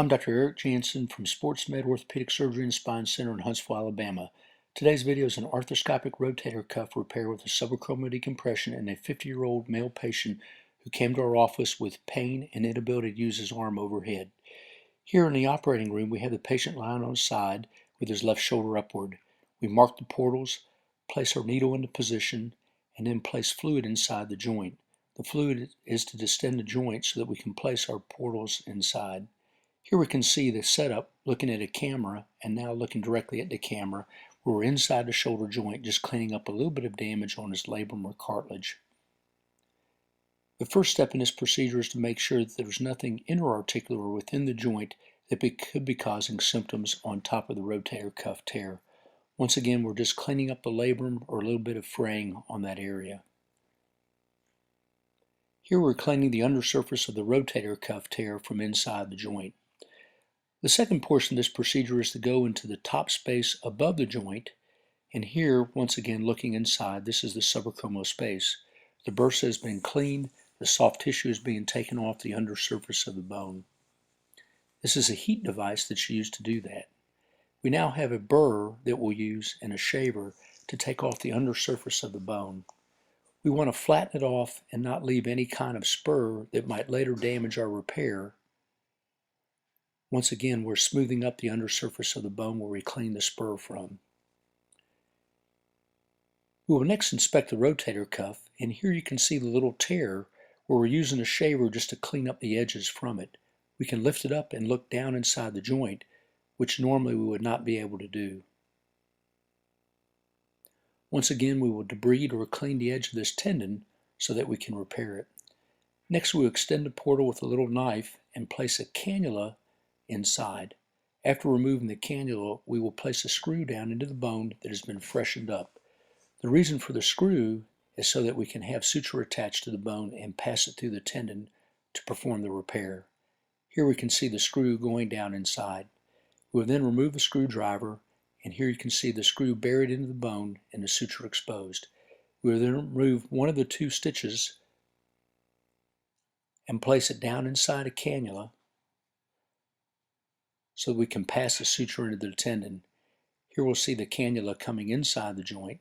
I'm Dr. Eric Janssen from SportsMed Orthopedic Surgery and Spine Center in Huntsville, Alabama. Today's video is an arthroscopic rotator cuff repair with a subacromial decompression in a 50-year-old male patient who came to our office with pain and inability to use his arm overhead. Here in the operating room, we have the patient lying on his side with his left shoulder upward. We mark the portals, place our needle into position, and then place fluid inside the joint. The fluid is to distend the joint so that we can place our portals inside. Here we can see the setup looking at a camera and now looking directly at the camera where we're inside the shoulder joint just cleaning up a little bit of damage on his labrum or cartilage. The first step in this procedure is to make sure that there's nothing interarticular within the joint that could be causing symptoms on top of the rotator cuff tear. Once again, we're just cleaning up the labrum or a little bit of fraying on that area. Here we're cleaning the undersurface of the rotator cuff tear from inside the joint. The second portion of this procedure is to go into the top space above the joint, and here, once again, looking inside, this is the subacromial space. The bursa has been cleaned, the soft tissue is being taken off the undersurface of the bone. This is a heat device that's used to do that. We now have a burr that we'll use and a shaver to take off the undersurface of the bone. We want to flatten it off and not leave any kind of spur that might later damage our repair. Once again, we're smoothing up the undersurface of the bone where we clean the spur from. We will next inspect the rotator cuff, and here you can see the little tear where we're using a shaver just to clean up the edges from it. We can lift it up and look down inside the joint, which normally we would not be able to do. Once again, we will debride or clean the edge of this tendon so that we can repair it. Next, we'll extend the portal with a little knife and place a cannula inside. After removing the cannula, we will place a screw down into the bone that has been freshened up. The reason for the screw is so that we can have suture attached to the bone and pass it through the tendon to perform the repair. Here we can see the screw going down inside. We will then remove the screwdriver, and here you can see the screw buried into the bone and the suture exposed. We will then remove one of the two stitches and place it down inside a cannula so we can pass the suture into the tendon. Here we'll see the cannula coming inside the joint.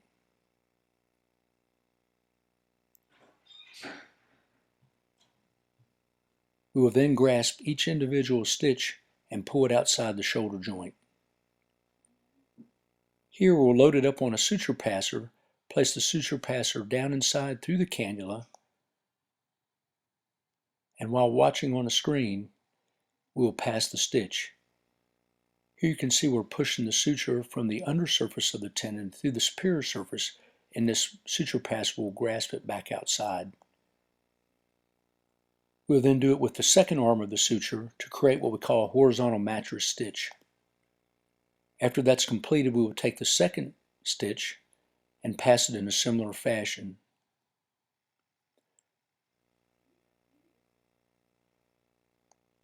We will then grasp each individual stitch and pull it outside the shoulder joint. Here we'll load it up on a suture passer, place the suture passer down inside through the cannula, and while watching on a screen, we will pass the stitch. Here you can see we're pushing the suture from the undersurface of the tendon through the superior surface, and this suture passer will grasp it back outside. We'll then do it with the second arm of the suture to create what we call a horizontal mattress stitch. After that's completed, we will take the second stitch and pass it in a similar fashion.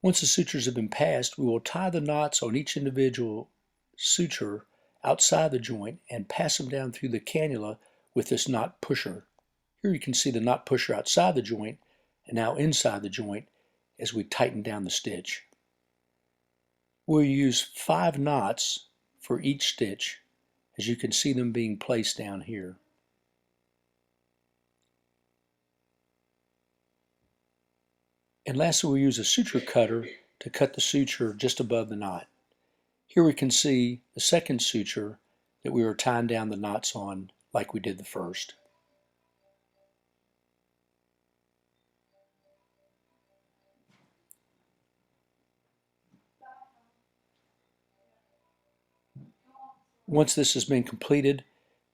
Once the sutures have been passed, we will tie the knots on each individual suture outside the joint and pass them down through the cannula with this knot pusher. Here you can see the knot pusher outside the joint and now inside the joint as we tighten down the stitch. We'll use 5 knots for each stitch, as you can see them being placed down here. And lastly, we'll use a suture cutter to cut the suture just above the knot. Here we can see the second suture that we were tying down the knots on like we did the first. Once this has been completed,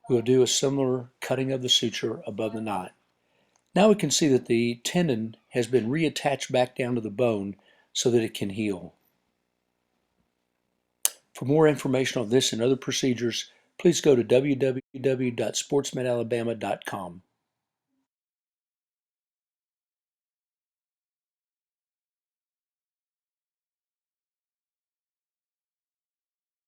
we'll do a similar cutting of the suture above the knot. Now we can see that the tendon has been reattached back down to the bone so that it can heal. For more information on this and other procedures, please go to www.sportsmedalabama.com.